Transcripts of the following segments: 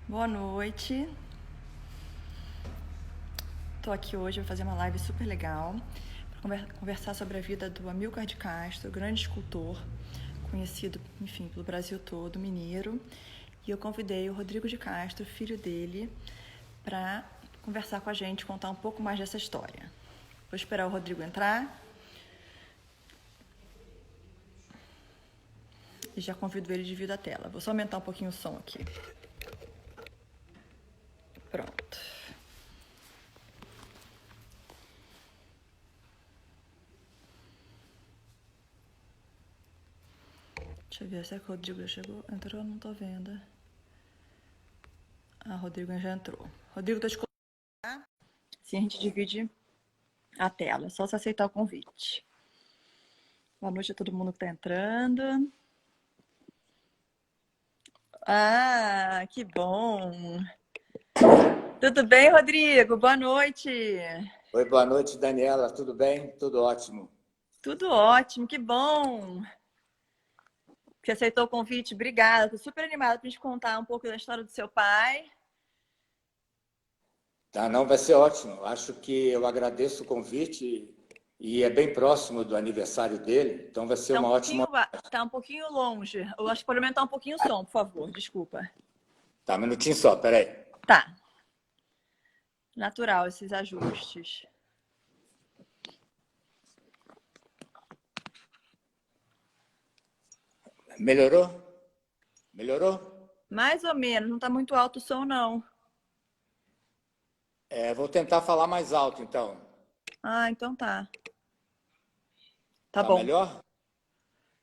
Boa noite. Estou aqui hoje, vou fazer uma live super legal para conversar sobre a vida do Amilcar de Castro, grande escultor, conhecido, enfim, pelo Brasil todo, mineiro. E eu convidei o Rodrigo de Castro, filho dele, para conversar com a gente, contar um pouco mais dessa história. Vou esperar o Rodrigo entrar. E já convido ele de vir da tela. Vou só aumentar um pouquinho o som aqui. Pronto. Deixa eu ver, será que o Rodrigo já chegou? Entrou? Não tô vendo. Ah, o Rodrigo já entrou. Rodrigo, tô te colocando. Assim a gente divide a tela. É só você aceitar o convite. Boa noite a todo mundo que tá entrando. Ah, que bom. Tudo bem, Rodrigo? Boa noite. Oi, boa noite, Daniela. Tudo bem? Tudo ótimo. Tudo ótimo, que bom que você aceitou o convite. Obrigada. Tô super animada pra gente contar um pouco da história do seu pai. Tá, não vai ser ótimo. Acho que eu agradeço o convite e é bem próximo do aniversário dele, então vai ser Tá um uma ótima. pouquinho, tá um pouquinho longe. Eu acho que pode aumentar um pouquinho o som, por favor. Desculpa. Tá, um minutinho só, peraí. Tá. Natural esses ajustes. Melhorou? Melhorou? Mais ou menos, não tá muito alto o som, não. Vou tentar falar mais alto, então. Ah, então tá. Tá Tá bom. melhor?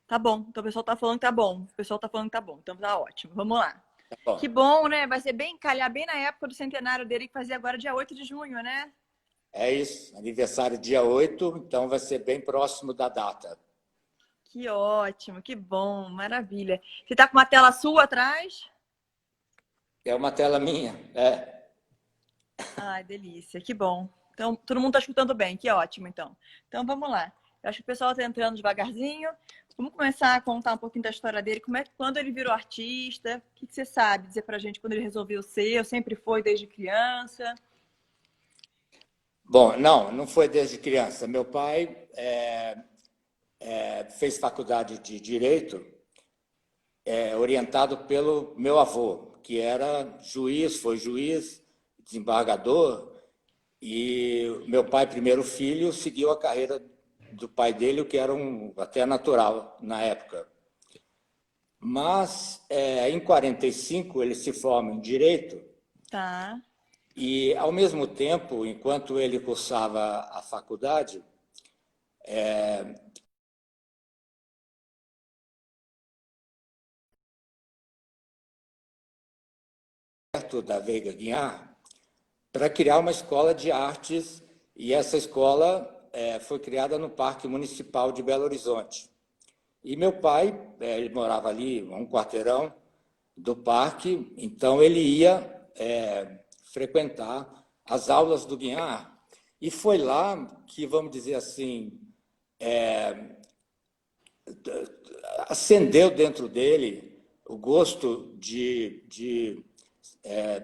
Tá bom. Então o pessoal tá falando que tá bom. O pessoal tá falando que tá bom. Então tá ótimo. Vamos lá. Tá Que bom. bom, né? Vai ser bem, calhar bem na época do centenário dele, que fazia agora dia 8 de junho, né? É isso. Aniversário dia 8, então vai ser bem próximo da data. Que ótimo, que bom, maravilha. Você tá com uma tela sua atrás? É uma tela minha. Ai, delícia, que bom. Então, todo mundo tá escutando bem, que ótimo, então. Então, vamos lá. Eu acho que o pessoal tá entrando devagarzinho. Vamos começar a contar um pouquinho da história dele. Quando ele virou artista? O que você sabe dizer pra gente quando ele resolveu ser? Eu sempre foi desde criança. Bom, não foi desde criança. Meu pai fez faculdade de Direito orientado pelo meu avô, que era juiz, foi juiz, desembargador, e meu pai, primeiro filho, seguiu a carreira do pai dele, o que era até natural na época. Mas, em 45, ele se forma em Direito Tá. e, ao mesmo tempo, enquanto ele cursava a faculdade, perto da Veiga Guiar, para criar uma escola de artes, e essa escola foi criada no Parque Municipal de Belo Horizonte. E meu pai, ele morava ali, a um quarteirão do parque, então ele ia frequentar as aulas do Guiar. E foi lá que, vamos dizer assim, acendeu dentro dele o gosto de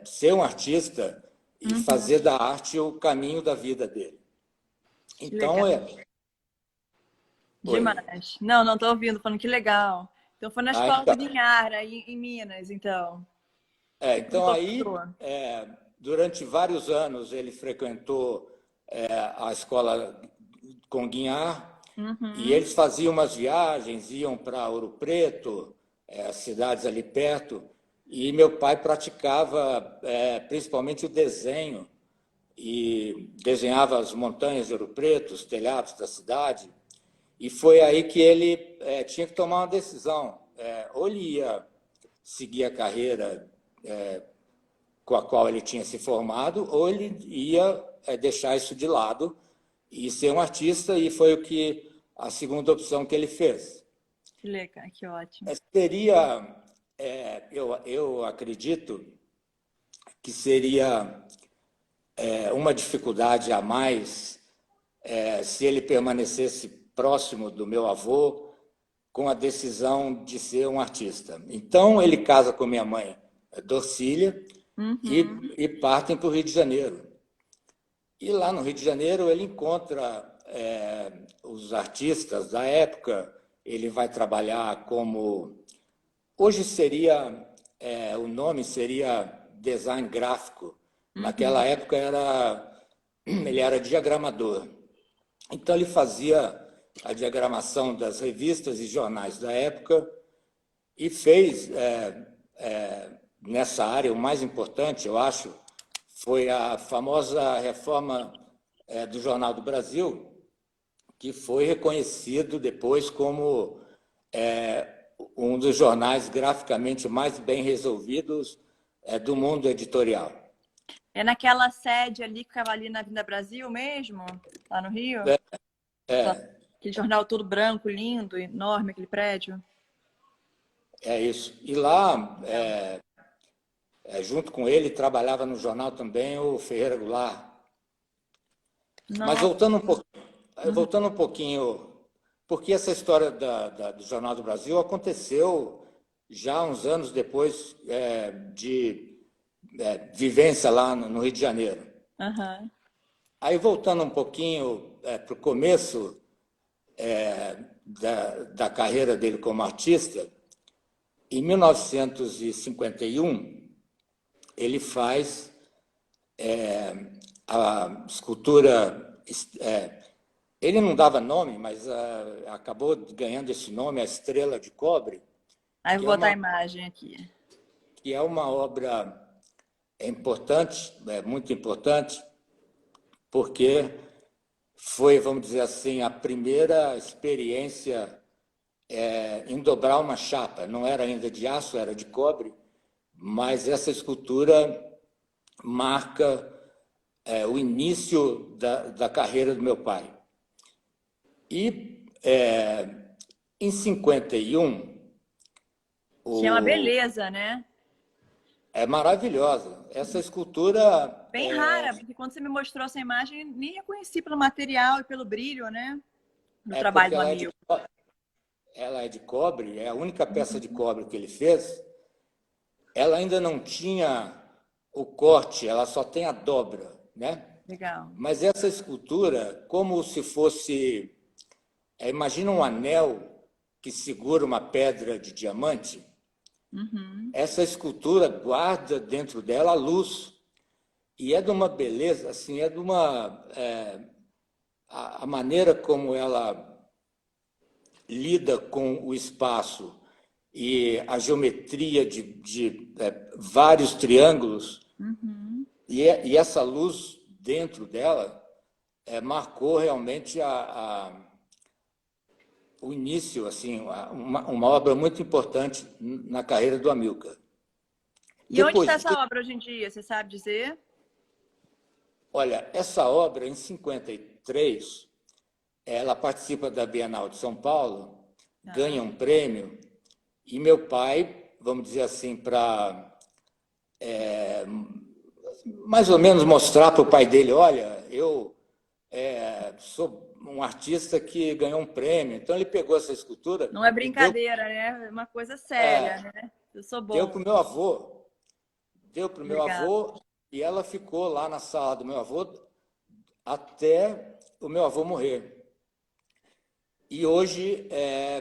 ser um artista e Uhum. fazer da arte o caminho da vida dele. Que legal. Então, oi. Demais. Não, não tô ouvindo, falando que legal. Então foi na Ah, escola então, do Guinhara, em Minas, então. Ele então aí, gostou. durante vários anos, ele frequentou a escola com Guinhar e Uhum. eles faziam umas viagens, iam para Ouro Preto, cidades ali perto, e meu pai praticava principalmente o desenho e desenhava as montanhas de Ouro Preto, os telhados da cidade, e foi aí que ele tinha que tomar uma decisão. Ou ele ia seguir a carreira com a qual ele tinha se formado, ou ele ia deixar isso de lado e ser um artista, e foi a segunda opção que ele fez. Que legal, que ótimo. Seria, eu acredito que seria uma dificuldade a mais se ele permanecesse próximo do meu avô com a decisão de ser um artista. Então, ele casa com minha mãe, Dorcília, e partem para o Rio de Janeiro. E lá no Rio de Janeiro ele encontra os artistas da época, ele vai trabalhar como... Hoje seria, o nome seria design gráfico. Naquela época ele era diagramador. Então ele fazia a diagramação das revistas e jornais da época e fez, nessa área, o mais importante, eu acho, foi a famosa reforma do Jornal do Brasil, que foi reconhecido depois como um dos jornais graficamente mais bem resolvidos do mundo editorial. É naquela sede ali que ficava ali na Avenida Brasil mesmo, lá no Rio? Aquele jornal todo branco, lindo, enorme, aquele prédio. É isso. E lá, junto com ele, trabalhava no jornal também o Ferreira Goulart. Nossa. Mas voltando um pouquinho, porque essa história do Jornal do Brasil aconteceu já uns anos depois de vivência lá no Rio de Janeiro. Aí, voltando um pouquinho para o começo da carreira dele como artista, em 1951, ele faz a escultura... ele não dava nome, mas acabou ganhando esse nome, a Estrela de Cobre. Aí vou botar a imagem aqui. Que é uma obra importante, muito importante, porque foi, vamos dizer assim, a primeira experiência em dobrar uma chapa. Não era ainda de aço, era de cobre, mas essa escultura marca o início da carreira do meu pai. E em 51... Que é uma beleza, né? É maravilhosa. Essa escultura... Bem rara, porque quando você me mostrou essa imagem, nem reconheci pelo material e pelo brilho, né? Do trabalho do amigo. Ela é de cobre, é a única peça de cobre que ele fez. Ela ainda não tinha o corte, ela só tem a dobra, né? Legal. Mas essa escultura, como se fosse... imagina um anel que segura uma pedra de diamante. Essa escultura guarda dentro dela a luz. E é de uma beleza, assim, é de uma... a maneira como ela lida com o espaço e a geometria de vários triângulos, e essa luz dentro dela marcou realmente o início, assim, uma obra muito importante na carreira do Amilcar. E onde está essa obra hoje em dia, você sabe dizer? Olha, essa obra, em 53, ela participa da Bienal de São Paulo, ganha um prêmio, e meu pai, vamos dizer assim, para mais ou menos mostrar para o pai dele, olha, eu sou um artista que ganhou um prêmio. Então ele pegou essa escultura... Não é brincadeira, né? É uma coisa séria, né? Eu sou bom. Deu para o meu avô. Deu para o meu avô e ela ficou lá na sala do meu avô até o meu avô morrer. E hoje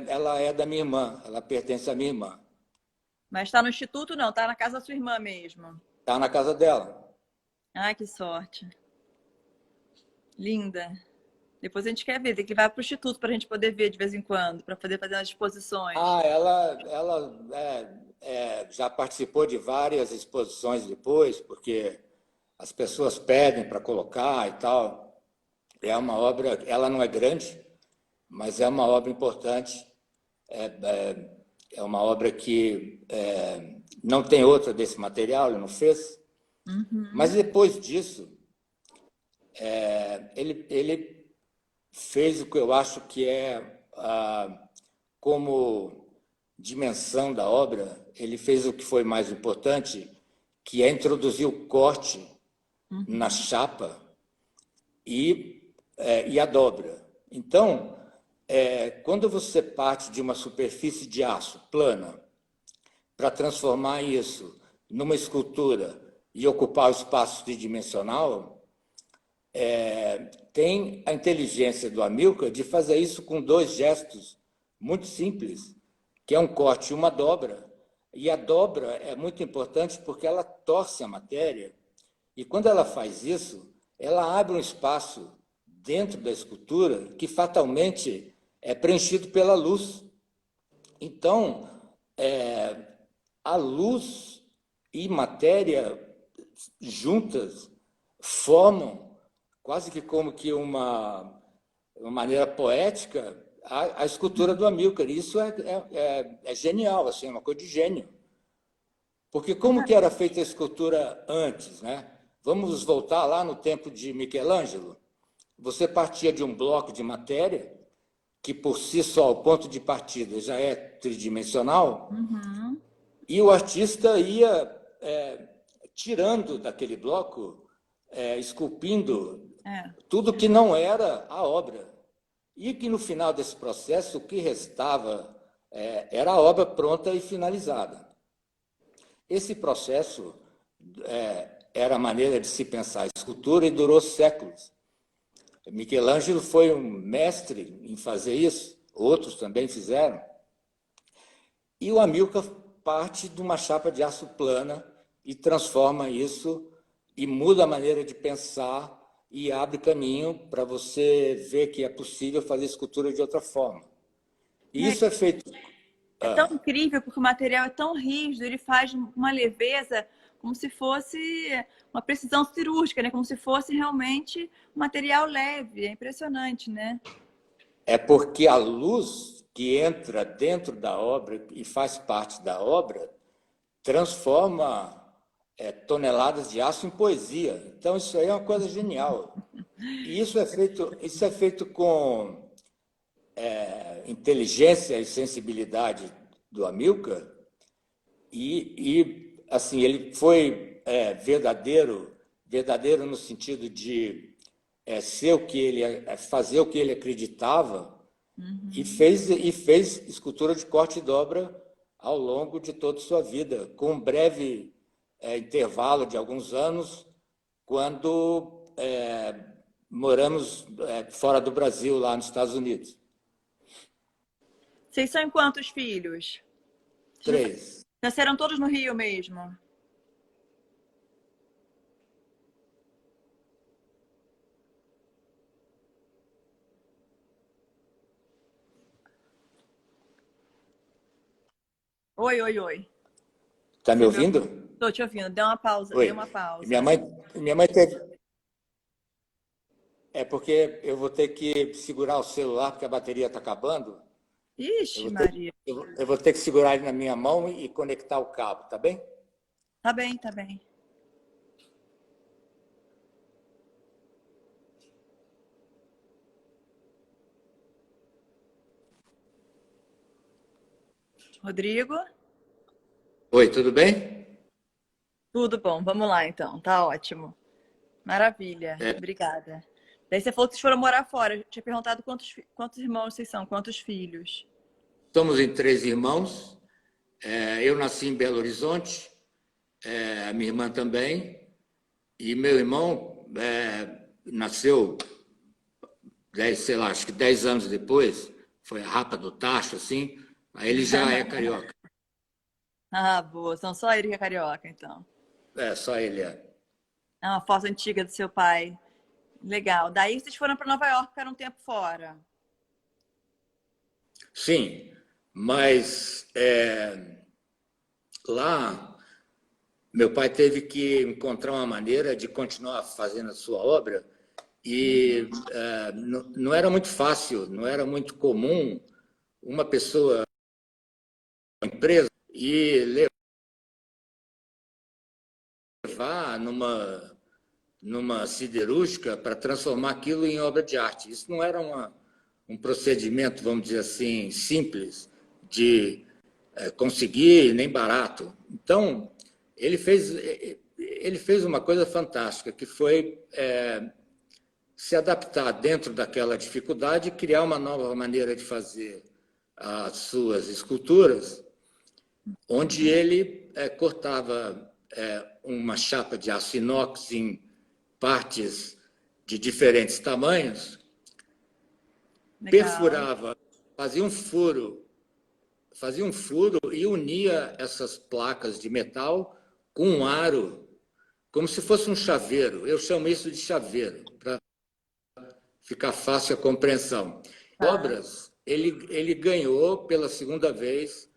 ela é da minha irmã, ela pertence à minha irmã. Mas está no instituto, não? Está na casa da sua irmã mesmo? Está na casa dela. Ai, que sorte. Linda. Depois a gente quer ver, tem que levar para o instituto para a gente poder ver de vez em quando, para poder fazer as exposições. Ela já participou de várias exposições depois, porque as pessoas pedem para colocar e tal. É uma obra, ela não é grande, mas é uma obra importante. É uma obra que não tem outra desse material, ele não fez. Mas depois disso, ele fez o que eu acho que como dimensão da obra, ele fez o que foi mais importante, que é introduzir o corte na chapa e a dobra. Então, quando você parte de uma superfície de aço plana para transformar isso numa escultura e ocupar o espaço tridimensional, tem a inteligência do Amilcar de fazer isso com dois gestos muito simples, que é um corte e uma dobra. E a dobra é muito importante porque ela torce a matéria, e quando ela faz isso, ela abre um espaço dentro da escultura que fatalmente é preenchido pela luz. Então, a luz e matéria juntas formam quase que como que uma maneira poética a escultura do Amilcar. Isso é genial, assim, é uma coisa de gênio. Porque como que era feita a escultura antes, né? Vamos voltar lá no tempo de Michelangelo. Você partia de um bloco de matéria, que por si só, o ponto de partida já é tridimensional, e o artista ia tirando daquele bloco, esculpindo tudo que não era a obra. E que no final desse processo, o que restava era a obra pronta e finalizada. Esse processo era a maneira de se pensar a escultura e durou séculos. Michelangelo foi um mestre em fazer isso, outros também fizeram. E o Amilcar parte de uma chapa de aço plana e transforma isso e muda a maneira de pensar e abre caminho para você ver que é possível fazer escultura de outra forma. E isso é feito... É tão incrível porque o material é tão rígido, ele faz uma leveza como se fosse uma precisão cirúrgica, né? Como se fosse realmente um material leve. É impressionante, né? É porque a luz que entra dentro da obra e faz parte da obra transforma toneladas de aço em poesia. Então, isso aí é uma coisa genial. E isso é feito com inteligência e sensibilidade do Amilcar. E assim, ele foi verdadeiro no sentido de ser o que ele, fazer o que ele acreditava, e fez escultura de corte e dobra ao longo de toda a sua vida, com um breve intervalo de alguns anos, quando moramos fora do Brasil, lá nos Estados Unidos. Vocês são em quantos filhos? 3. Nasceram todos no Rio mesmo? Oi, oi, oi. Está me ouvindo? Estou te ouvindo. Deu uma pausa. Oi. Deu uma pausa. Minha mãe teve... É porque eu vou ter que segurar o celular, porque a bateria está acabando. Ixi, Maria. Eu vou ter que segurar ele na minha mão e conectar o cabo, tá bem? Tá bem, tá bem. Rodrigo? Oi, tudo bem? Tudo bom. Vamos lá, então. Tá ótimo. Maravilha. Obrigada. Daí você falou que vocês foram morar fora. Eu tinha perguntado quantos irmãos vocês são, quantos filhos. Somos em 3 irmãos. Eu nasci em Belo Horizonte, a minha irmã também, e meu irmão nasceu, acho que 10 anos depois, foi a Rapa do Tacho, assim, aí ele já é carioca. Ah, boa. São só ele que é carioca, então. Só ele é. É uma foto antiga do seu pai. Legal. Daí vocês foram para Nova York, ficaram um tempo fora. Sim, mas lá meu pai teve que encontrar uma maneira de continuar fazendo a sua obra e não era muito fácil, não era muito comum uma pessoa, uma empresa, e levar numa siderúrgica para transformar aquilo em obra de arte. Isso não era um procedimento, vamos dizer assim, simples de conseguir, nem barato. Então, ele fez uma coisa fantástica, que foi se adaptar dentro daquela dificuldade e criar uma nova maneira de fazer as suas esculturas, onde ele cortava uma chapa de aço inox em partes de diferentes tamanhos, Legal. perfurava, fazia um furo e unia essas placas de metal com um aro, como se fosse um chaveiro. Eu chamo isso de chaveiro, para ficar fácil a compreensão. Obras, ele ganhou pela segunda vez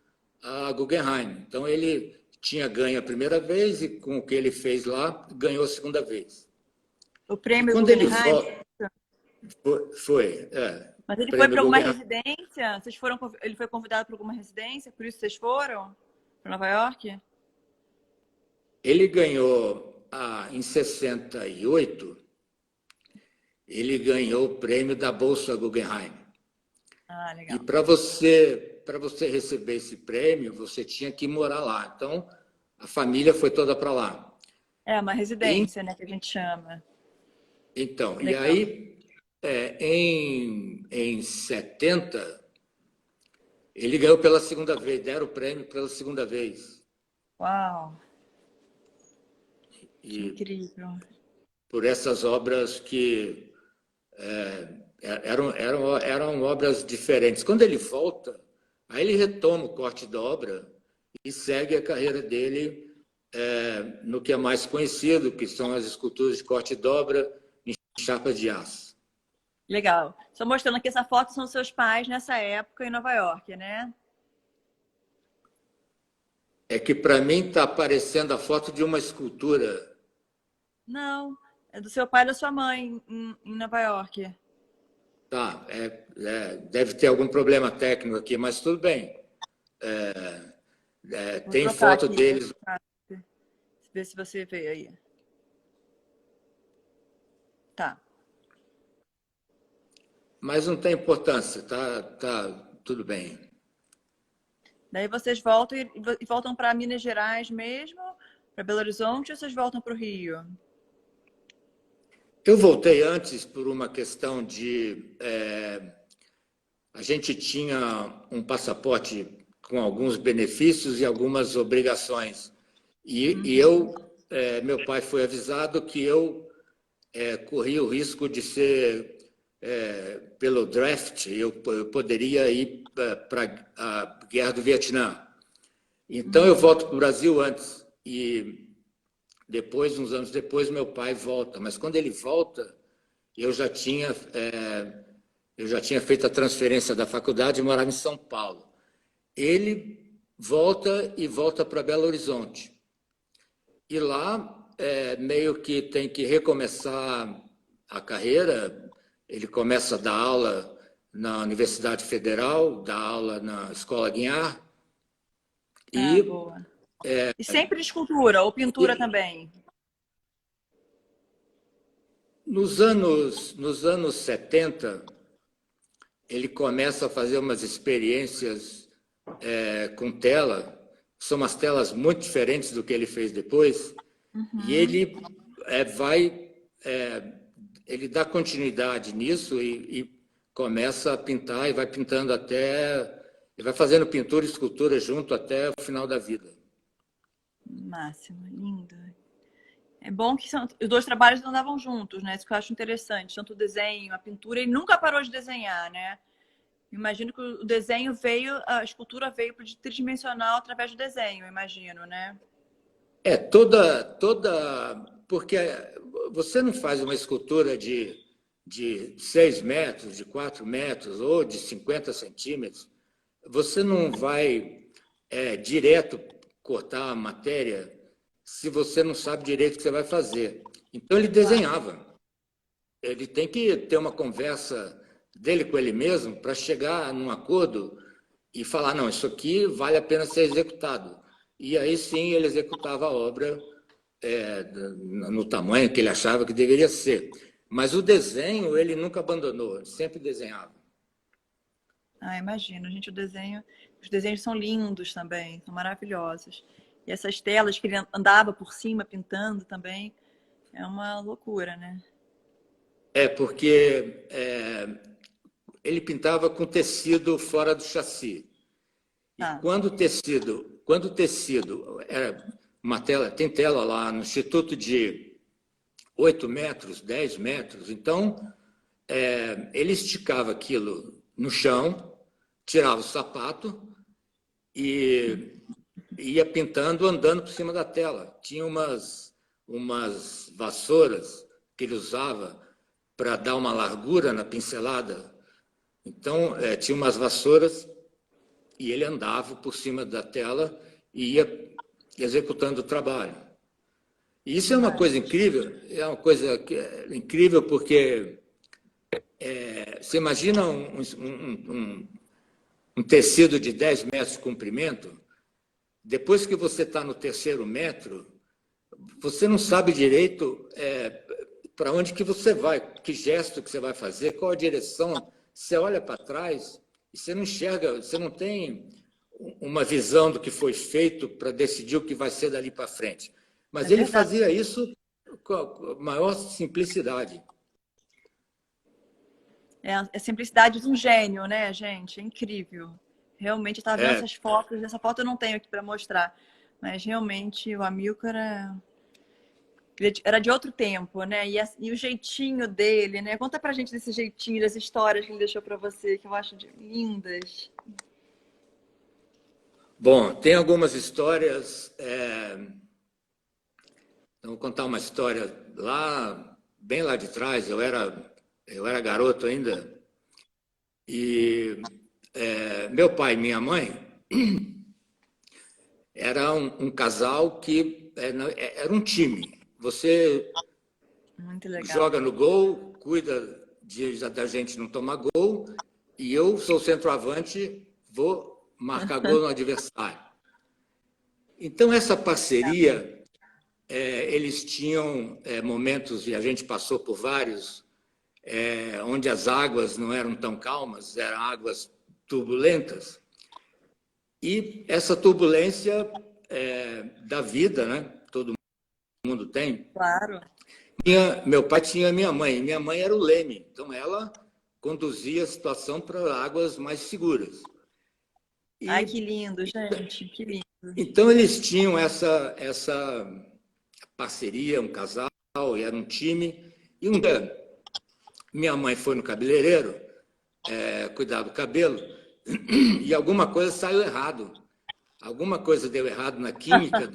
a Guggenheim. Então, ele tinha ganho a primeira vez e, com o que ele fez lá, ganhou a segunda vez. O prêmio quando Guggenheim? Foi. Mas ele foi para alguma residência? Ele foi convidado para alguma residência? Por isso vocês foram para Nova York? Ele ganhou, em 68, ele ganhou o prêmio da Bolsa Guggenheim. Ah, legal. E para você receber esse prêmio, você tinha que morar lá. Então, a família foi toda para lá. É uma residência, né, que a gente chama. Então, legal. E aí, em 70, ele ganhou pela segunda vez, deram o prêmio pela segunda vez. Uau! Que incrível. Por essas obras que eram obras diferentes. Quando ele volta, aí ele retoma o corte da obra e segue a carreira dele no que é mais conhecido, que são as esculturas de corte de obra em chapas de aço. Legal. Só mostrando que essa foto são seus pais nessa época em Nova York, né? É que para mim está aparecendo a foto de uma escultura. Não, é do seu pai e da sua mãe em Nova York. Tá, deve ter algum problema técnico aqui, mas tudo bem. Tem foto aqui, deles. Ver se você vê aí. Tá. Mas não tem importância, tá tudo bem. Daí vocês voltam e voltam para Minas Gerais mesmo, para Belo Horizonte, ou vocês voltam para o Rio? Eu voltei antes por uma questão de... a gente tinha um passaporte com alguns benefícios e algumas obrigações. E meu pai foi avisado que eu corria o risco de ser, pelo draft, eu poderia ir para a Guerra do Vietnã. Então, eu volto para o Brasil antes. E depois, uns anos depois, meu pai volta. Mas quando ele volta, eu já tinha feito a transferência da faculdade e morava em São Paulo. Ele volta para Belo Horizonte. E lá, meio que tem que recomeçar a carreira. Ele começa a dar aula na Universidade Federal, dá aula na Escola Guiar. Boa. E sempre escultura ou pintura também? Nos anos 70, ele começa a fazer umas experiências com tela. São umas telas muito diferentes do que ele fez depois. E ele ele dá continuidade nisso e começa a pintar e vai pintando ele vai fazendo pintura e escultura junto até o final da vida. Máximo, lindo. É bom que os dois trabalhos andavam juntos, né? Isso que eu acho interessante. Tanto o desenho, a pintura, ele nunca parou de desenhar, né? Imagino que o desenho a escultura veio para o tridimensional através do desenho, imagino, né? Porque você não faz uma escultura de 6 metros, de 4 metros ou de 50 centímetros, você não vai direto cortar a matéria se você não sabe direito o que você vai fazer. Então, ele desenhava. Ele tem que ter uma conversa dele com ele mesmo para chegar num acordo e falar, não, isso aqui vale a pena ser executado. E aí, sim, ele executava a obra no tamanho que ele achava que deveria ser. Mas o desenho, ele nunca abandonou, ele sempre desenhava. Imagino, gente, os desenhos são lindos também, são maravilhosos. E essas telas que ele andava por cima pintando também, é uma loucura, né? Porque ele pintava com tecido fora do chassi. E quando o tecido era uma tela, tem tela lá no Instituto de 8 metros, 10 metros. Então, ele esticava aquilo no chão, tirava o sapato e ia pintando, andando por cima da tela. Tinha umas vassouras que ele usava para dar uma largura na pincelada. Então, tinha umas vassouras e ele andava por cima da tela e ia executando o trabalho. E isso é uma coisa incrível, incrível porque você imagina um tecido de 10 metros de comprimento, depois que você está no terceiro metro, você não sabe direito para onde que você vai, que gesto que você vai fazer, qual a direção. Você olha para trás e você não enxerga, você não tem uma visão do que foi feito para decidir o que vai ser dali para frente. Mas ele fazia isso com a maior simplicidade. É a simplicidade de um gênio, né, gente? É incrível. Realmente, eu estava vendo essas fotos. Essa foto eu não tenho aqui para mostrar. Mas, realmente, o Amílcar era de outro tempo, né? E o jeitinho dele, né? Conta pra gente desse jeitinho, das histórias que ele deixou para você, que eu acho lindas. Bom, tem algumas histórias... Eu vou contar uma história bem lá de trás. Eu era garoto ainda. E meu pai e minha mãe era um casal que era um time. Você joga no gol, cuida da gente não tomar gol, e eu sou centroavante, vou marcar gol no adversário. Então, essa parceria, eles tinham momentos, e a gente passou por vários, onde as águas não eram tão calmas, eram águas turbulentas. E essa turbulência da vida, né? Todo mundo tem. Claro. Meu pai tinha minha mãe. Minha mãe era o leme. Então, ela conduzia a situação para águas mais seguras. Ai, que lindo, gente. Que lindo. Então, eles tinham essa parceria, um casal, e era um time. E um dia, minha mãe foi no cabeleireiro cuidar do cabelo e alguma coisa saiu errado. Alguma coisa deu errado na química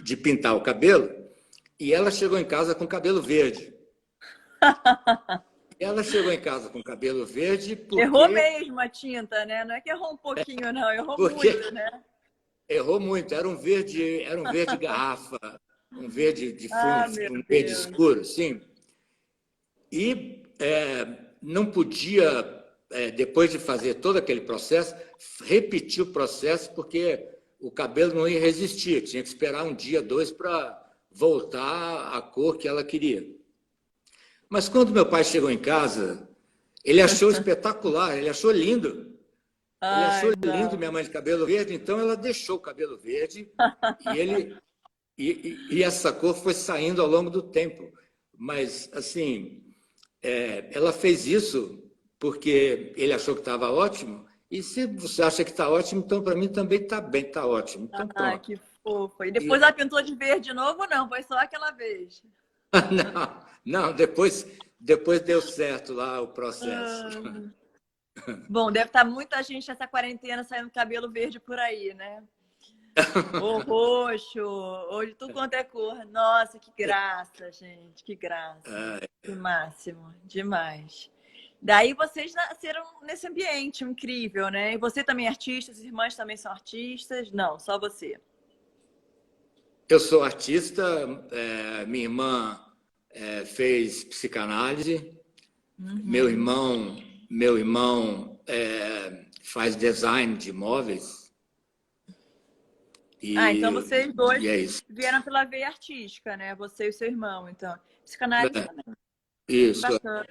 de pintar o cabelo, e ela chegou em casa com cabelo verde. Ela chegou em casa com cabelo verde porque... Errou mesmo a tinta, né? Não é que errou um pouquinho, não. Errou muito, né? Errou muito. Era um verde garrafa, um verde de fundo, um verde escuro, sim. E não podia, depois de fazer todo aquele processo, repetir o processo, porque o cabelo não ia resistir. Tinha que esperar um dia, 2, para voltar à cor que ela queria. Mas quando meu pai chegou em casa, ele achou espetacular, ele achou lindo. Ele achou lindo minha mãe de cabelo verde, então ela deixou o cabelo verde e essa cor foi saindo ao longo do tempo. Mas, assim, ela fez isso porque ele achou que estava ótimo. E se você acha que está ótimo, então para mim também está bem, está ótimo. Então, pronto. Que fofa. E depois ela pintou de verde de novo, não? Foi só aquela vez. Não, depois deu certo lá o processo. Bom, deve estar muita gente nessa quarentena saindo cabelo verde por aí, né? Ou roxo, ou de tudo quanto é cor. Nossa, que graça, gente, que graça. Que máximo, demais. Daí vocês nasceram nesse ambiente incrível, né? E você também é artista, as irmãs também são artistas? Não, só você. Eu sou artista, minha irmã fez psicanálise, meu irmão faz design de móveis. Então vocês dois vieram pela veia artística, né? Você e o seu irmão, então. Psicanálise também. Isso. Bacana.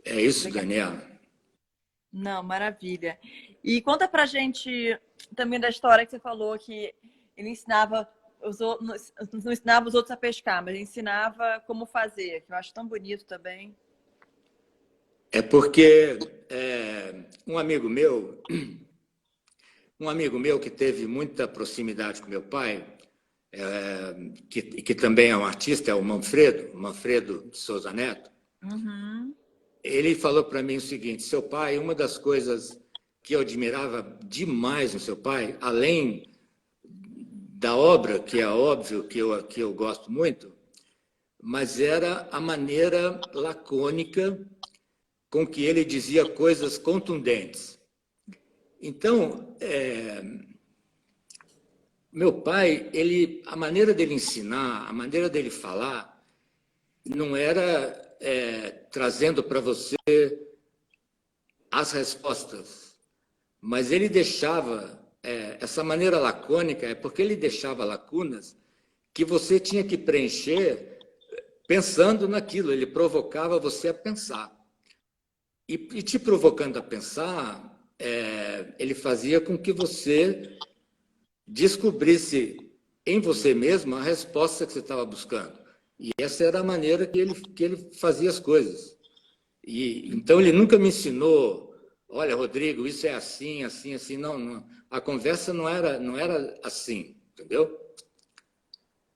É isso, Daniela. Não, maravilha. E conta pra gente também da história que você falou que ele ensinava não ensinava os outros a pescar, mas ensinava como fazer, que eu acho tão bonito também. É porque um amigo meu Um amigo meu que teve muita proximidade com meu pai, que também é um artista, é o Manfredo de Souza Neto. Uhum. Ele falou para mim o seguinte: seu pai, uma das coisas que eu admirava demais no seu pai, além da obra, que é óbvio que eu gosto muito, mas era a maneira lacônica com que ele dizia coisas contundentes. Então, meu pai, a maneira dele ensinar, a maneira dele falar, não era trazendo para você as respostas, mas ele deixava, essa maneira lacônica, é porque ele deixava lacunas que você tinha que preencher pensando naquilo, ele provocava você a pensar. E te provocando a pensar, ele fazia com que você descobrisse em você mesmo a resposta que você estava buscando. E essa era a maneira que ele fazia as coisas. E então ele nunca me ensinou, olha, Rodrigo, isso é assim, assim, assim. Não, não. A conversa não era assim, entendeu?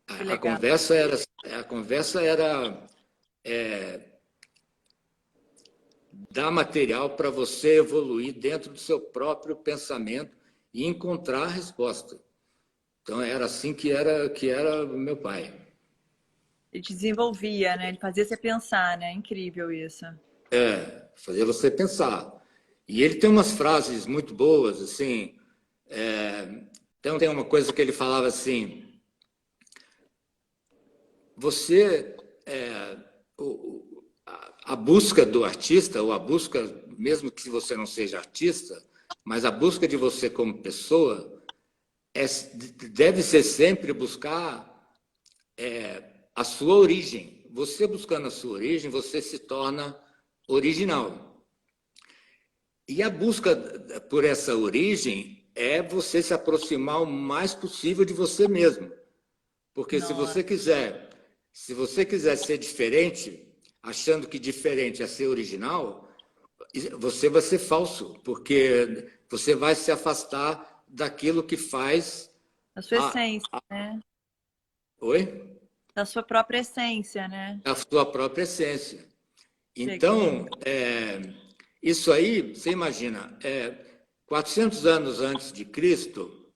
A conversa era dar material para você evoluir dentro do seu próprio pensamento e encontrar a resposta. Então era assim que era meu pai. Ele te desenvolvia, né? Ele fazia você pensar, né? Incrível isso. Fazer você pensar. E ele tem umas frases muito boas, assim. Então tem uma coisa que ele falava assim: você, a busca do artista, ou a busca, mesmo que você não seja artista, mas a busca de você como pessoa, deve ser sempre buscar a sua origem. Você buscando a sua origem, você se torna original. E a busca por essa origem é você se aproximar o mais possível de você mesmo. Porque se você quiser ser diferente, achando que diferente é ser original, você vai ser falso, porque você vai se afastar daquilo que faz Da sua essência, né? Oi? Da sua própria essência, né? A sua própria essência. Então, isso aí, você imagina, 400 anos antes de Cristo,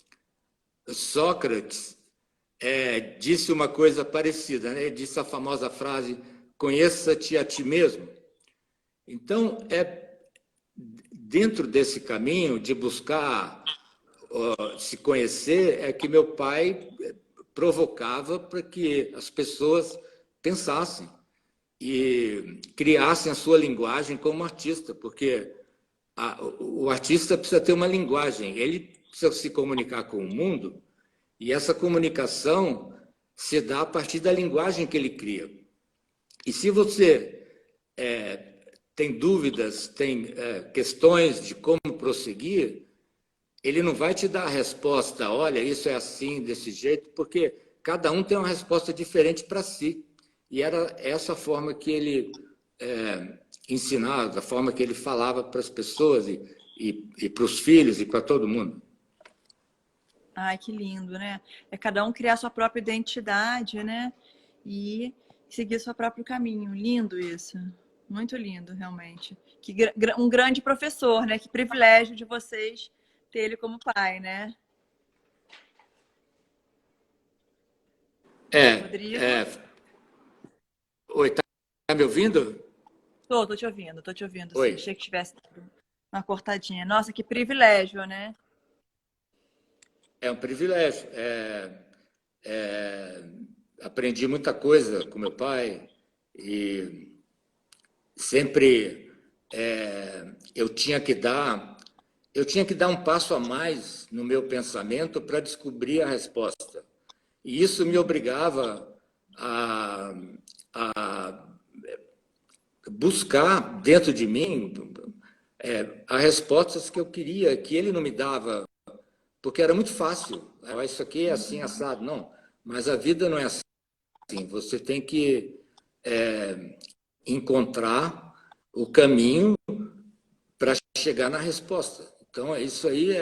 Sócrates disse uma coisa parecida, né? Ele disse a famosa frase: conheça-te a ti mesmo. Então, dentro desse caminho de buscar se conhecer, é que meu pai provocava para que as pessoas pensassem e criassem a sua linguagem como artista, porque o artista precisa ter uma linguagem, ele precisa se comunicar com o mundo, e essa comunicação se dá a partir da linguagem que ele cria. E se você tem dúvidas, tem questões de como prosseguir, ele não vai te dar a resposta, olha, isso é assim, desse jeito, porque cada um tem uma resposta diferente para si. E era essa forma que ele ensinava, a forma que ele falava para as pessoas e para os filhos e para todo mundo. Ai, que lindo, né? É cada um criar sua própria identidade, né? E seguir seu próprio caminho. Lindo isso. Muito lindo, realmente. Um grande professor, né? Que privilégio de vocês ter ele como pai, né? Rodrigo? Oi, tá me ouvindo? Tô te ouvindo, sim. Oi. Achei que tivesse uma cortadinha. Nossa, que privilégio, né? É um privilégio. Aprendi muita coisa com meu pai e sempre eu tinha que dar um passo a mais no meu pensamento para descobrir a resposta. E isso me obrigava a buscar dentro de mim as respostas que eu queria, que ele não me dava, porque era muito fácil. Isso aqui é assim, assado. Não, mas a vida não é assim. Você tem que encontrar o caminho para chegar na resposta. Então, isso aí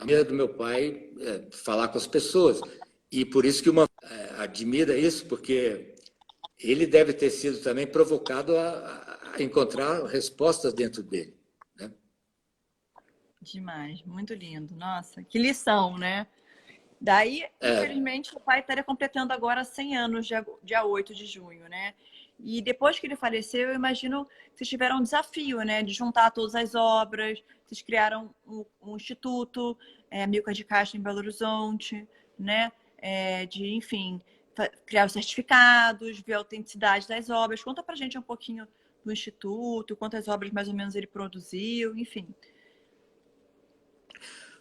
a maneira do meu pai falar com as pessoas. E por isso que admira isso, porque ele deve ter sido também provocado a encontrar respostas dentro dele, né? Demais, muito lindo. Nossa, que lição, né? Daí, infelizmente, o pai estaria completando agora 100 anos, dia 8 de junho, né? E depois que ele faleceu, eu imagino que vocês tiveram um desafio, né? De juntar todas as obras. Vocês criaram um instituto, Amilcar de Castro, em Belo Horizonte, né? Enfim, criar os certificados, ver a autenticidade das obras. Conta pra gente um pouquinho do instituto, quantas obras mais ou menos ele produziu, enfim.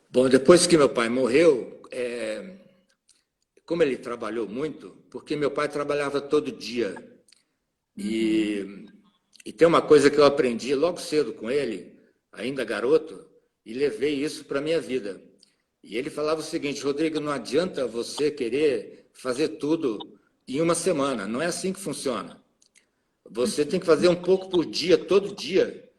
Bom, depois que meu pai morreu, como ele trabalhou muito, porque meu pai trabalhava todo dia. E tem uma coisa que eu aprendi logo cedo com ele, ainda garoto, e levei isso para a minha vida. E ele falava o seguinte: Rodrigo, não adianta você querer fazer tudo em uma semana, não é assim que funciona. Você tem que fazer um pouco por dia, todo dia.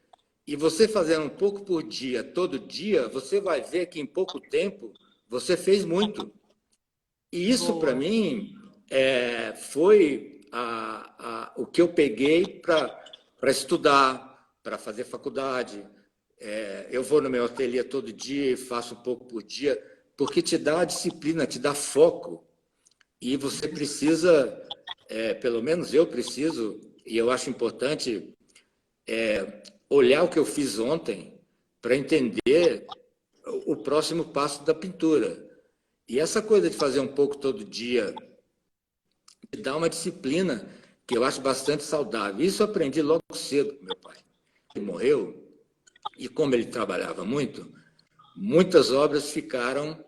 E você fazendo um pouco por dia, todo dia, você vai ver que em pouco tempo você fez muito. E isso, para mim, foi o que eu peguei para estudar, para fazer faculdade. Eu vou no meu ateliê todo dia e faço um pouco por dia, porque te dá disciplina, te dá foco. E você precisa, pelo menos eu preciso, e eu acho importante, olhar o que eu fiz ontem para entender o próximo passo da pintura. E essa coisa de fazer um pouco todo dia me dá uma disciplina que eu acho bastante saudável. Isso eu aprendi logo cedo com meu pai. Ele morreu, e como ele trabalhava muito, muitas obras ficaram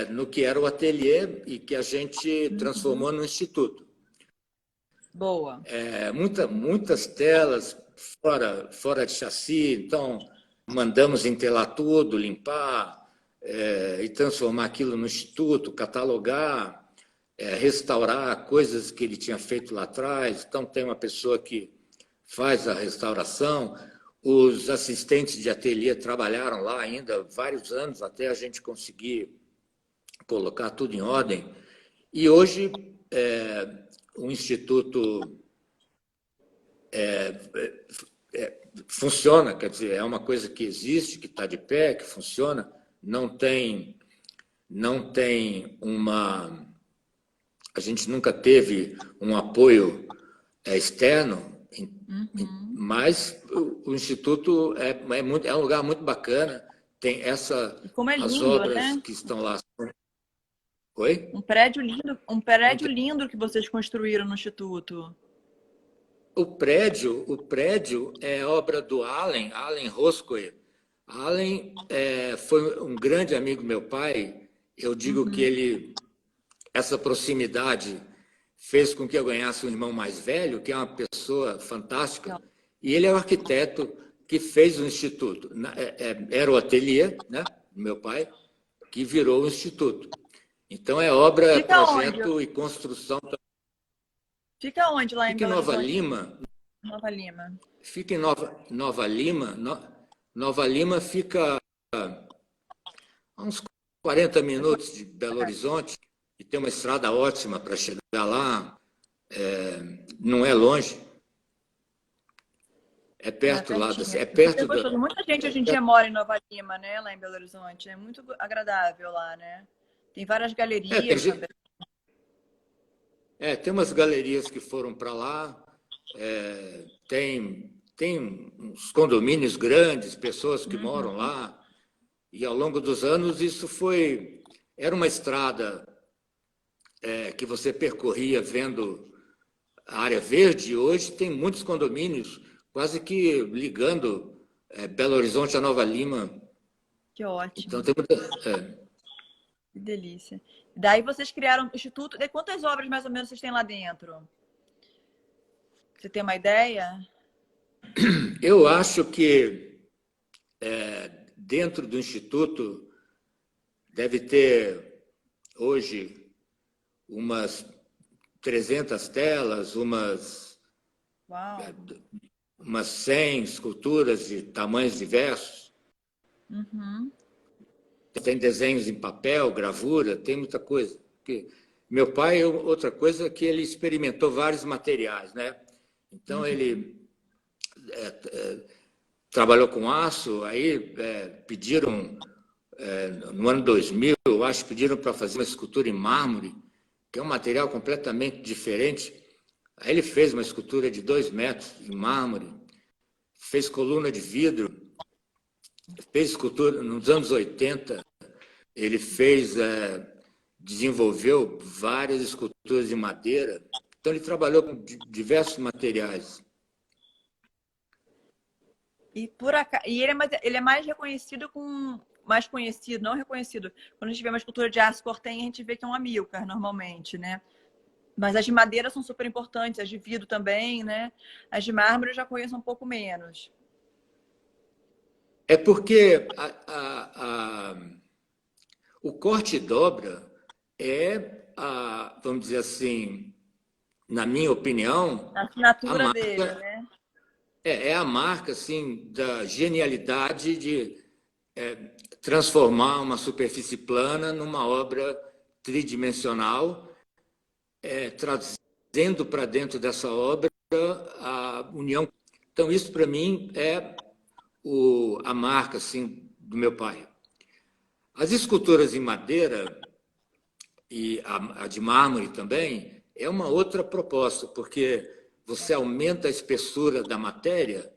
no que era o ateliê e que a gente transformou no instituto. Boa. Muitas telas fora de chassi, então mandamos entelar tudo, limpar e transformar aquilo no instituto, catalogar, restaurar coisas que ele tinha feito lá atrás. Então tem uma pessoa que faz a restauração. Os assistentes de ateliê trabalharam lá ainda vários anos até a gente conseguir colocar tudo em ordem. E hoje o Instituto funciona, quer dizer, é uma coisa que existe, que está de pé, que funciona, não tem uma... A gente nunca teve um apoio externo, mas o Instituto é um lugar muito bacana, tem Como é as lindo, obras né? que estão lá. Oi? Um prédio lindo que vocês construíram no Instituto. O prédio é obra do Allen Roscoe. Allen foi um grande amigo do meu pai. Eu digo que essa proximidade fez com que eu ganhasse um irmão mais velho, que é uma pessoa fantástica, e ele é o arquiteto que fez o instituto. Era o ateliê, né, do meu pai, que virou o instituto. Então é obra, Fica projeto onde? e construção. Fica onde lá em Fica em Belo Nova Horizonte? Lima. Nova Lima. Fica em Nova Lima. Nova Lima fica a uns 40 minutos de Belo Horizonte e tem uma estrada ótima para chegar lá. Não é longe. É perto lá, Pertinho. é perto da... Gostoso. Muita gente hoje em dia mora em Nova Lima, né? Lá em Belo Horizonte. É muito agradável lá, né? Tem várias galerias também. Tem umas galerias que foram para lá. Tem uns condomínios grandes, pessoas que moram lá. E ao longo dos anos isso era uma estrada que você percorria vendo a área verde. E hoje tem muitos condomínios, quase que ligando Belo Horizonte a Nova Lima. Que ótimo. Então tem muita... Que delícia. Daí vocês criaram o instituto. De quantas obras mais ou menos vocês têm lá dentro? Você tem uma ideia? Eu acho que dentro do Instituto deve ter hoje umas 300 telas, umas 100 esculturas de tamanhos diversos. tem desenhos em papel, gravura, tem muita coisa. Porque meu pai, outra coisa, é que ele experimentou vários materiais, né? Então, ele trabalhou com aço, aí pediram, no ano 2000, eu acho, pediram para fazer uma escultura em mármore, que é um material completamente diferente. Aí ele fez uma escultura de 2 metros em mármore, fez coluna de vidro, fez escultura nos anos 80, ele desenvolveu várias esculturas de madeira. Então, ele trabalhou com diversos materiais. E, ele é mais reconhecido mais conhecido, não reconhecido. Quando a gente vê uma escultura de aço cortem, a gente vê que é um Amilcar, normalmente, né? Mas as de madeira são super importantes, as de vidro também, né? As de mármore eu já conheço um pouco menos. É porque o corte e dobra vamos dizer assim, na minha opinião, A assinatura dele, né? É a marca assim, da genialidade de transformar uma superfície plana numa obra tridimensional, trazendo para dentro dessa obra a união. Então, isso para mim é a marca assim, do meu pai. As esculturas em madeira e a de mármore também é uma outra proposta, porque você aumenta a espessura da matéria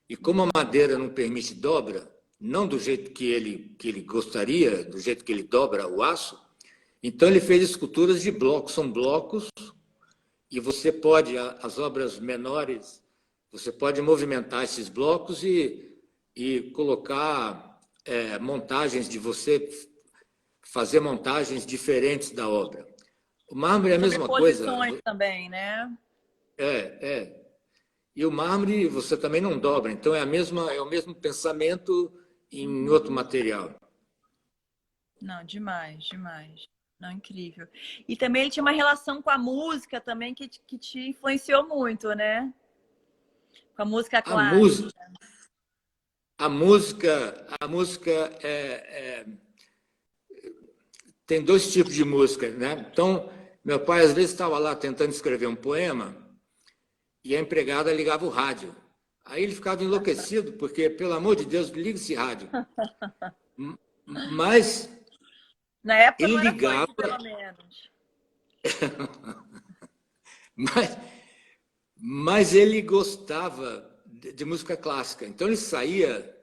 e como a madeira não permite dobra, não do jeito que ele gostaria, do jeito que ele dobra o aço, então ele fez esculturas de blocos, são blocos, e você pode, as obras menores, você pode movimentar esses blocos e colocar montagens de você fazer montagens diferentes da obra. O mármore é a mesma coisa. Posições também, né? E o mármore você também não dobra, então é o mesmo pensamento em outro material. Não, demais, demais. Não, incrível. E também ele tinha uma relação com a música também que te influenciou muito, né? Com a música clássica. A música tem 2 tipos de música, né? Então, meu pai às vezes estava lá tentando escrever um poema e a empregada ligava o rádio. Aí ele ficava enlouquecido, porque, pelo amor de Deus, liga esse rádio. Mas na época ele não era ligava, funk, pelo menos. mas ele gostava de música clássica. Então ele saía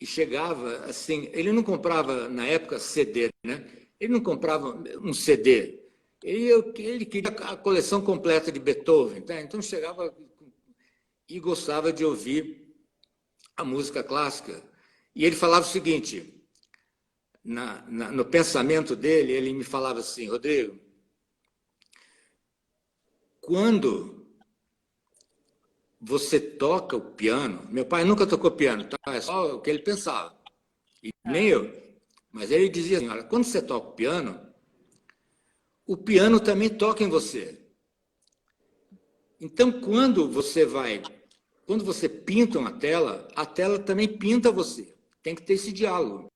e chegava assim, ele não comprava na época CD, né? Ele não comprava um CD. Ele queria a coleção completa de Beethoven, tá? Então chegava e gostava de ouvir a música clássica. E ele falava o seguinte, no pensamento dele, ele me falava assim, Rodrigo, quando você toca o piano, meu pai nunca tocou piano, tá? É só o que ele pensava, e nem eu. Mas ele dizia assim, olha, quando você toca o piano também toca em você. Então, quando você pinta uma tela, a tela também pinta você. Tem que ter esse diálogo.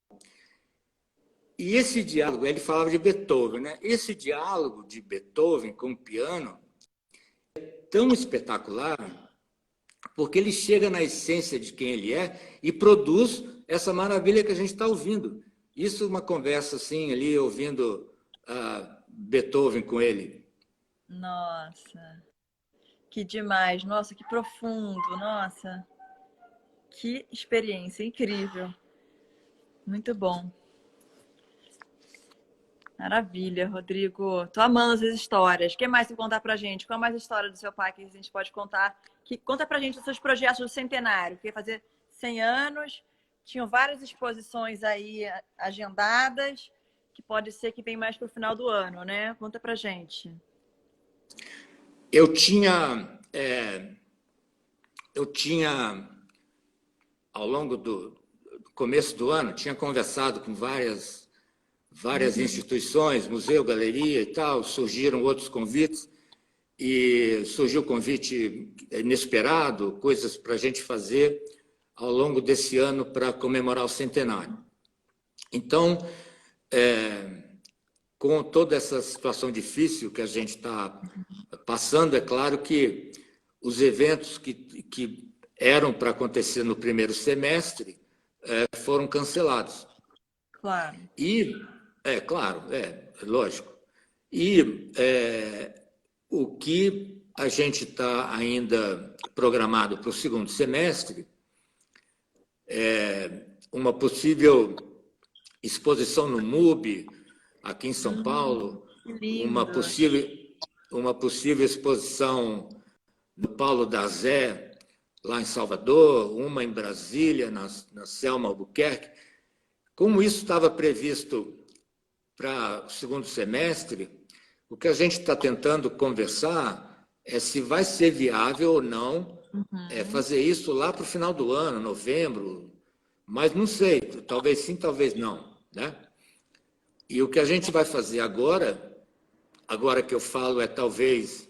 E esse diálogo, ele falava de Beethoven, né? Esse diálogo de Beethoven com o piano é tão espetacular porque ele chega na essência de quem ele é e produz essa maravilha que a gente está ouvindo. Isso uma conversa assim, ali, ouvindo Beethoven com ele. Nossa, que demais. Nossa, que profundo. Nossa, que experiência incrível. Muito bom. Maravilha, Rodrigo. Tô amando essas histórias. O que mais você contar pra gente? Qual é mais a história do seu pai que a gente pode contar? Conta pra gente os seus projetos do centenário. Que ia fazer 100 anos. Tinham várias exposições aí agendadas, que pode ser que vem mais pro final do ano, né? Conta pra gente. Eu tinha, ao longo do começo do ano, tinha conversado com várias instituições, museu, galeria e tal, surgiram outros convites, e surgiu o convite inesperado, coisas para a gente fazer ao longo desse ano para comemorar o centenário. Então, com toda essa situação difícil que a gente está passando, é claro que os eventos que eram para acontecer no primeiro semestre foram cancelados. Claro. E, claro, lógico. E o que a gente está ainda programado para o segundo semestre é uma possível exposição no MUB, aqui em São Paulo, Que lindo. uma possível exposição no Paulo da Zé, lá em Salvador, uma em Brasília, na Selma Albuquerque. Como isso estava previsto para o segundo semestre, o que a gente está tentando conversar é se vai ser viável ou não fazer isso lá para o final do ano, novembro, mas não sei, talvez sim, talvez não, né? E o que a gente vai fazer agora que eu falo talvez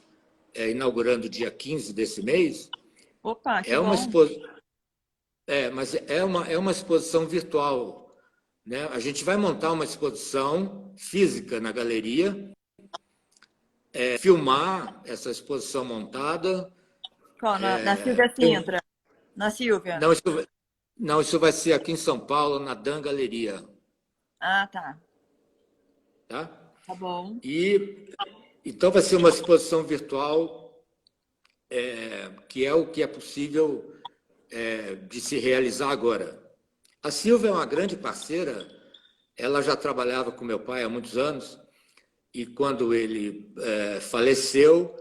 inaugurando dia 15 desse mês, Opa, que é uma bom. mas é uma exposição virtual, né? A gente vai montar uma exposição física na galeria, filmar essa exposição montada. Qual? Na Silvia Sintra. Na Silvia. Não, isso vai ser aqui em São Paulo, na Dan Galeria. Ah, tá. Tá? Tá bom. E então vai ser uma exposição virtual que é o que é possível de se realizar agora. A Silvia é uma grande parceira, ela já trabalhava com meu pai há muitos anos, e quando ele faleceu,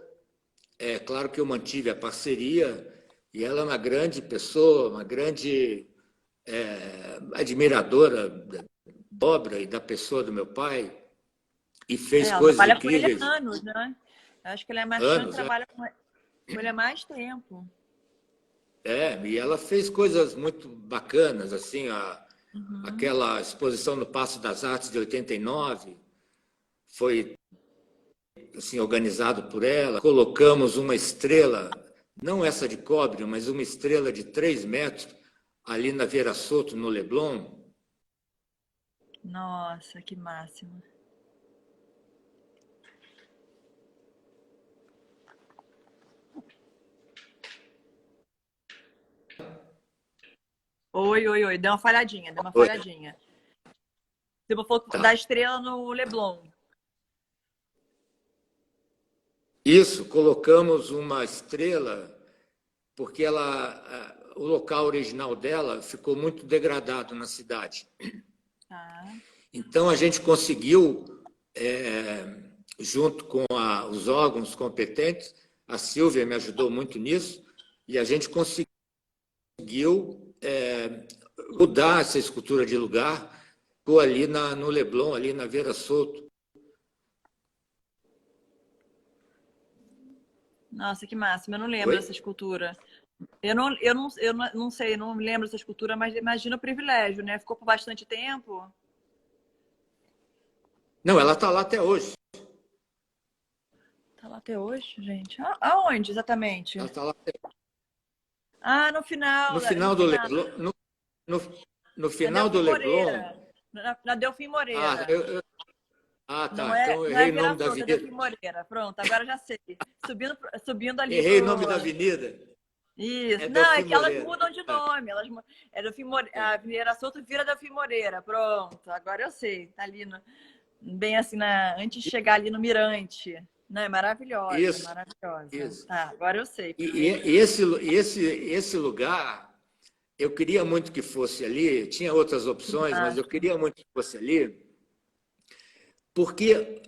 é claro que eu mantive a parceria, e ela é uma grande pessoa, uma grande admiradora da obra e da pessoa do meu pai, e fez Ela coisas trabalha com ele incríveis. há anos, né? Eu acho que ele é marchand, Anos, trabalha com ele há mais tempo. e ela fez coisas muito bacanas, assim, Uhum. aquela exposição no Paço das Artes de 89, foi assim, organizado por ela. Colocamos uma estrela, não essa de cobre, mas uma estrela de 3 metros, ali na Vieira Soto, no Leblon. Nossa, que máximo. Oi. Deu uma falhadinha, deu uma Oi. falhadinha. Você falou Tá. da estrela no Leblon. Isso, colocamos uma estrela, porque o local original dela ficou muito degradado na cidade. Tá. Então, a gente conseguiu, junto com os órgãos competentes, a Silvia me ajudou muito nisso, e a gente conseguiu mudar essa escultura de lugar, ficou ali no Leblon, ali na Vieira Soto. Nossa, que máximo. Eu não lembro Oi? dessa escultura. Eu não sei, não me lembro dessa escultura, mas imagina o privilégio, né? Ficou por bastante tempo. Não, ela está lá até hoje. Tá lá até hoje, gente. Aonde exatamente? Ela está lá até... Ah, no final. No No final do final. Leblon, no, no Na final do Delfim Leblon. Moreira. Na Delfim Moreira. Não Tá. Então eu não é errei o nome da Virações, é avenida. Delfim Moreira. Pronto, agora já sei. Subindo ali Errei o pro. nome da avenida. Isso. É Não, é Delfim que elas Moreira. mudam de nome. É Delfim Moreira. A Vieira Solto vira Delfim Moreira. Pronto, agora eu sei. Tá ali bem assim, antes de chegar ali no Mirante. Não, é maravilhosa, Isso, maravilhosa. isso. Tá, agora eu sei. E esse lugar, eu queria muito que fosse ali, tinha outras opções, mas eu queria muito que fosse ali, porque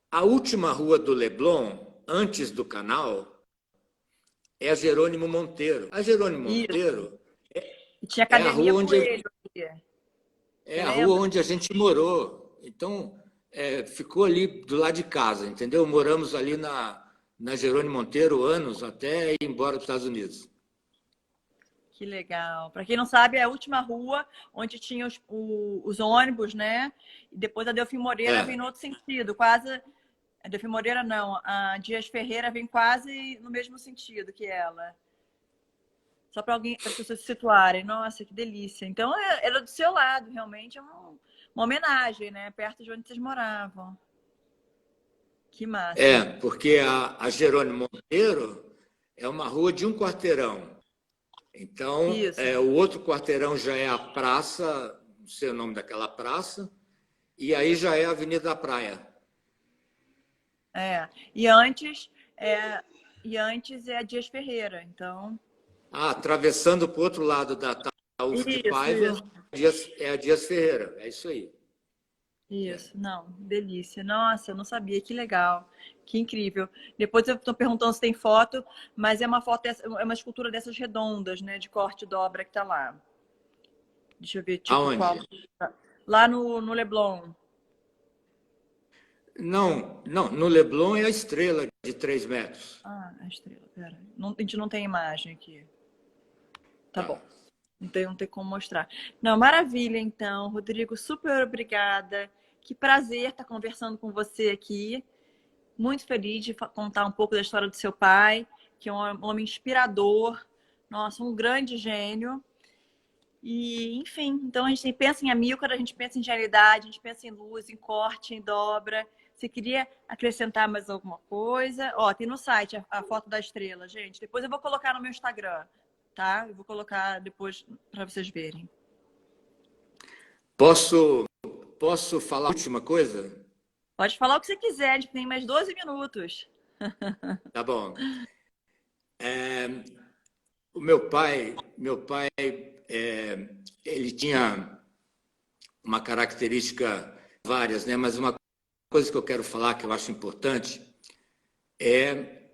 a última rua do Leblon, antes do canal, é a Jerônimo Monteiro. A Jerônimo Monteiro E tinha é a academia rua onde Coelho aqui. a rua onde a gente morou. Então, ficou ali do lado de casa, entendeu? Moramos ali na Jerônimo Monteiro anos até ir embora para os Estados Unidos. Que legal. Para quem não sabe, é a última rua onde tinha os ônibus, né? E depois a Delfim Moreira vem no outro sentido, quase. A Delfim Moreira não, a Dias Ferreira vem quase no mesmo sentido que ela. Só para as pessoas se situarem. Nossa, que delícia. Então, era do seu lado, realmente é uma homenagem, né? Perto de onde vocês moravam. Que massa. Porque a Jerônimo Monteiro é uma rua de um quarteirão. Então, Isso. o outro quarteirão já é a praça, não sei o nome daquela praça, e aí já é a Avenida da Praia. E antes é a Dias Ferreira, então. Atravessando para o outro lado da UF de Paiva, é a Dias Ferreira. É isso aí. Isso, não, delícia. Nossa, eu não sabia, que legal, que incrível. Depois eu estou perguntando se tem foto, mas é uma foto, é uma escultura dessas redondas, né, de corte e dobra que tá lá. Deixa eu ver, tipo, Aonde? qual. Lá no Leblon. Não, no Leblon é a estrela de 3 metros. Ah, a estrela, pera. Não, a gente não tem imagem aqui. Tá bom. Não tem como mostrar. Não, maravilha, então. Rodrigo, super obrigada. Que prazer estar conversando com você aqui. Muito feliz de contar um pouco da história do seu pai, que é um homem inspirador. Nossa, um grande gênio. E, enfim, então a gente pensa em Amilcar, a gente pensa em genialidade, a gente pensa em luz, em corte, em dobra. Você queria acrescentar mais alguma coisa? Ó, tem no site a foto da estrela, gente. Depois eu vou colocar no meu Instagram, tá? Eu vou colocar depois para vocês verem. Posso falar a última coisa? Pode falar o que você quiser, a gente tem mais 12 minutos. Tá bom. O meu pai, ele tinha uma característica, várias, né? Mas uma coisa que eu quero falar que eu acho importante é,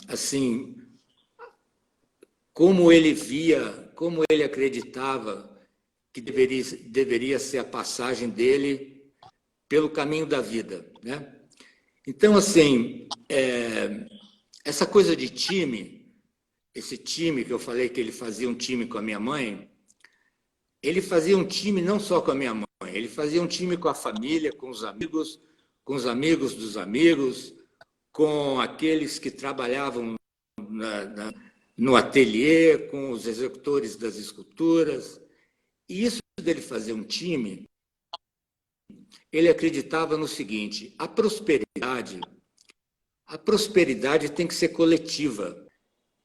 assim, como ele via, como ele acreditava que deveria ser a passagem dele pelo caminho da vida, né? Então, assim, essa coisa de time, esse time que eu falei que ele fazia um time com a minha mãe, ele fazia um time não só com a minha mãe, ele fazia um time com a família, com os amigos dos amigos, com aqueles que trabalhavam no ateliê, com os executores das esculturas. E isso dele fazer um time, ele acreditava no seguinte: a prosperidade tem que ser coletiva.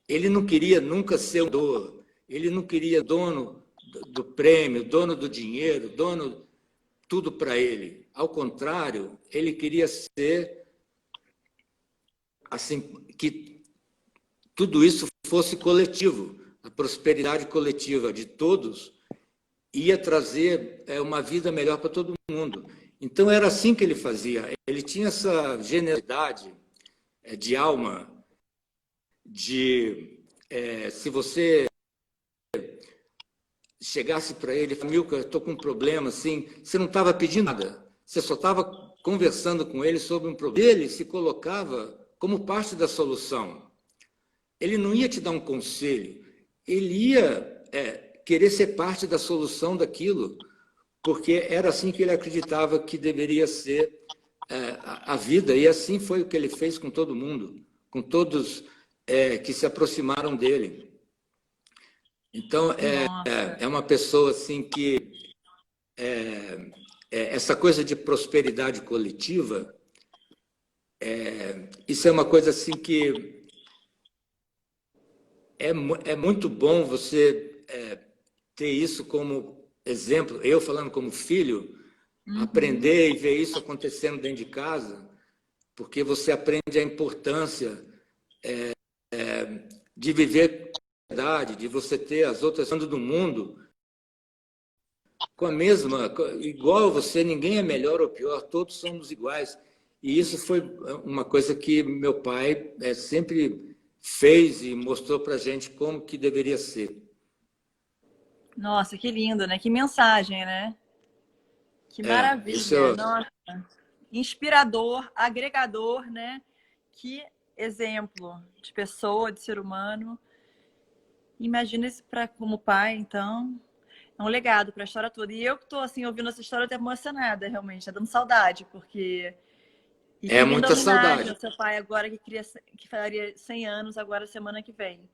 Ele não queria nunca ser um dono, ele não queria dono do prêmio, dono do dinheiro, dono tudo para ele. Ao contrário, ele queria ser assim, que tudo isso fosse coletivo, a prosperidade coletiva de todos ia trazer uma vida melhor para todo mundo. Então era assim que ele fazia. Ele tinha essa generosidade de alma, se você chegasse para ele e falasse: Milka, estou com um problema, assim, você não estava pedindo nada, você só estava conversando com ele sobre um problema. Ele se colocava como parte da solução. Ele não ia te dar um conselho, ele ia querer ser parte da solução daquilo, porque era assim que ele acreditava que deveria ser a vida, e assim foi o que ele fez com todo mundo, com todos que se aproximaram dele. Então, é uma pessoa assim que essa coisa de prosperidade coletiva, isso é uma coisa assim que é muito bom você ter isso como exemplo. Eu falando como filho, aprender e ver isso acontecendo dentro de casa, porque você aprende a importância de viver com a verdade, de você ter as outras pessoas do mundo com a mesma, igual a você, ninguém é melhor ou pior, todos somos iguais. E isso foi uma coisa que meu pai sempre fez e mostrou para a gente como que deveria ser. Nossa, que lindo, né? Que mensagem, né? Que maravilha. Nossa, inspirador, agregador, né? Que exemplo de pessoa, de ser humano. Imagina isso como pai, então, é um legado para a história toda. E eu que estou assim ouvindo essa história até emocionada, realmente, tá dando saudade, porque e que linda muita homenagem saudade. ao seu pai agora que faria 100 anos agora semana que vem.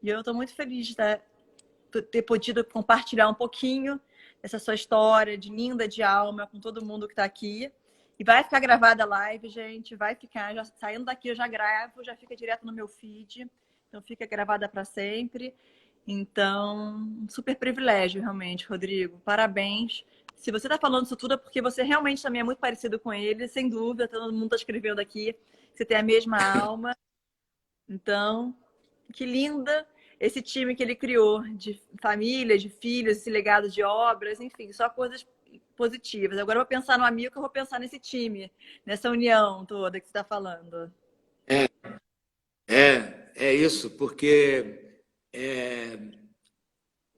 E eu estou muito feliz de ter podido compartilhar um pouquinho dessa sua história de linda de alma com todo mundo que está aqui. E vai ficar gravada a live, gente. Vai ficar. Já, saindo daqui eu já gravo, já fica direto no meu feed. Então fica gravada para sempre. Então, um super privilégio, realmente, Rodrigo. Parabéns. Se você está falando isso tudo é porque você realmente também é muito parecido com ele, sem dúvida. Todo mundo está escrevendo aqui. Você tem a mesma alma. Então, que linda esse time que ele criou, de família, de filhos, esse legado de obras, enfim, só coisas positivas. Agora eu vou pensar no amigo, que eu vou pensar nesse time, nessa união toda que você está falando. É isso, porque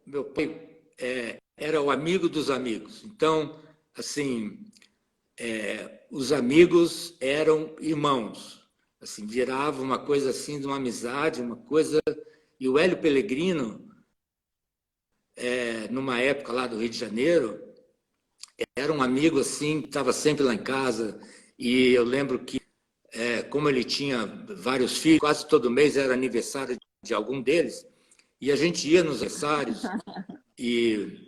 meu pai era o amigo dos amigos. Então, assim, os amigos eram irmãos. Assim, virava uma coisa assim de uma amizade, uma coisa. E o Hélio Pellegrino, numa época lá do Rio de Janeiro, era um amigo assim, que estava sempre lá em casa. E eu lembro que, como ele tinha vários filhos, quase todo mês era aniversário de algum deles, e a gente ia nos aniversários e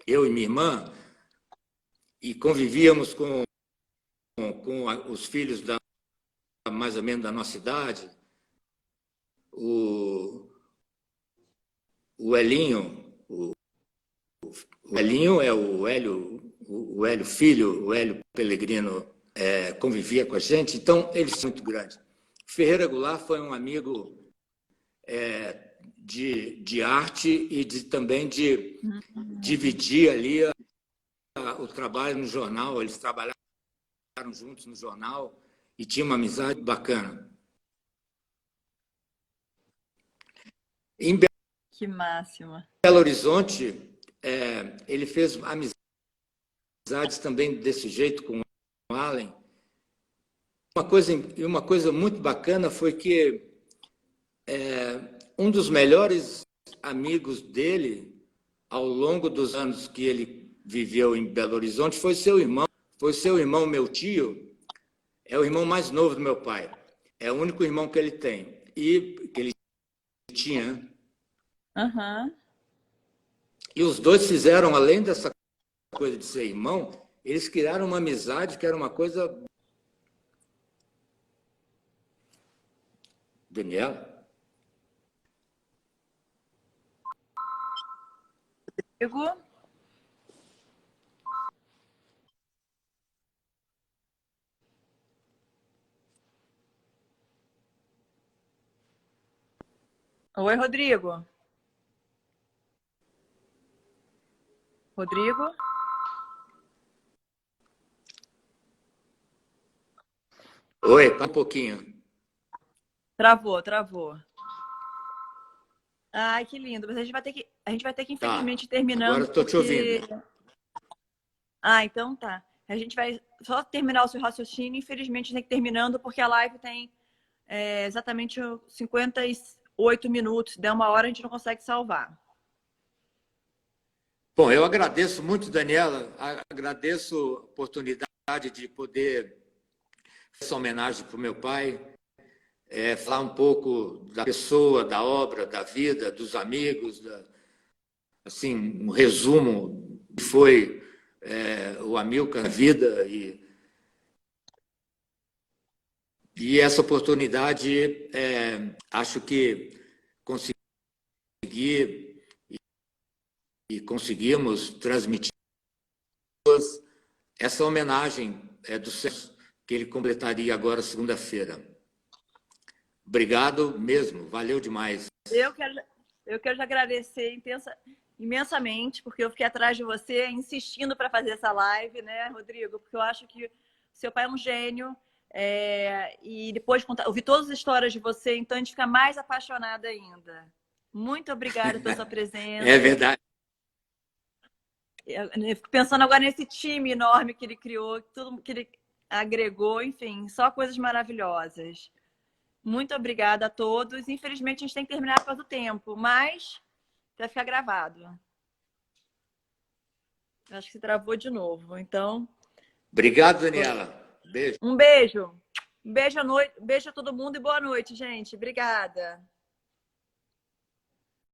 eu e minha irmã e convivíamos com os filhos mais ou menos da nossa idade. O Elinho, o Elinho é o Hélio filho, o Hélio Pellegrino convivia com a gente, então eles são muito grandes. Ferreira Goulart foi um amigo de arte e também de dividir ali o trabalho no jornal. Eles trabalharam juntos no jornal e tinha uma amizade bacana. Em Que máxima. Belo Horizonte, ele fez amizades também desse jeito com o Allen. Uma coisa muito bacana foi que um dos melhores amigos dele, ao longo dos anos que ele viveu em Belo Horizonte, foi seu irmão. Foi seu irmão, meu tio, é o irmão mais novo do meu pai. É o único irmão que ele tem. E que ele tinha. Uhum. E os dois fizeram, além dessa coisa de ser irmão, eles criaram uma amizade que era uma coisa... Daniela? Rodrigo? Oi, Rodrigo. Rodrigo? Oi, um pouquinho. Travou. Ai, que lindo. Mas a gente vai ter que infelizmente, terminando. Agora estou te ouvindo. Ah, então tá. A gente vai só terminar o seu raciocínio. Infelizmente, a gente tem que ir terminando, porque a live tem exatamente 58 minutos. Der uma hora, a gente não consegue salvar. Bom, eu agradeço muito, Daniela. Agradeço a oportunidade de poder fazer essa homenagem para o meu pai, falar um pouco da pessoa, da obra, da vida, dos amigos, assim, um resumo que foi o Amilcar na vida e essa oportunidade acho que consegui e conseguimos transmitir essa homenagem do Celso, que ele completaria agora segunda-feira. Obrigado mesmo, valeu demais. Eu quero te agradecer imensamente, porque eu fiquei atrás de você, insistindo para fazer essa live, né, Rodrigo? Porque eu acho que seu pai é um gênio, e depois de ouvir todas as histórias de você, então a gente fica mais apaixonada ainda. Muito obrigada pela sua presença. É verdade. Eu fico pensando agora nesse time enorme que ele criou, tudo que ele agregou, enfim, só coisas maravilhosas. Muito obrigada a todos. Infelizmente, a gente tem que terminar por causa do tempo, mas vai ficar gravado. Acho que se travou de novo. Então. Obrigado, Daniela. Beijo. Um beijo. Beijo a todo mundo e boa noite, gente. Obrigada.